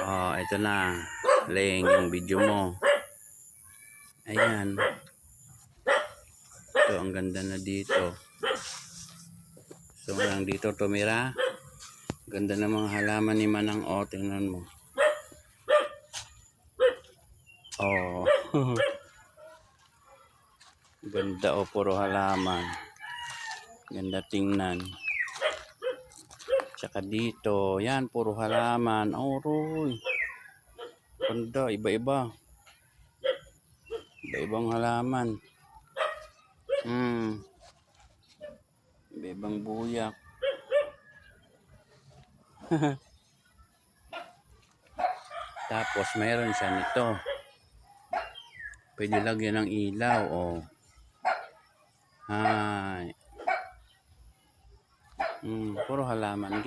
Oh, ito na. Ling, yung video mo. Ayan. Ito, ang ganda na dito. So, lang dito tumira. Ganda ng mga halaman ni Manang. Oh, tingnan mo. Oh. Ganda, oh, puro halaman. Ganda tingnan. Tsaka dito, yan, puro halaman. Oh, roy. Ganda, iba-iba. Iba-ibang halaman. Iba-ibang buyak. Tapos, mayroon siya nito. Pwede lagyan ng ilaw, oh. Ay. Puro halaman.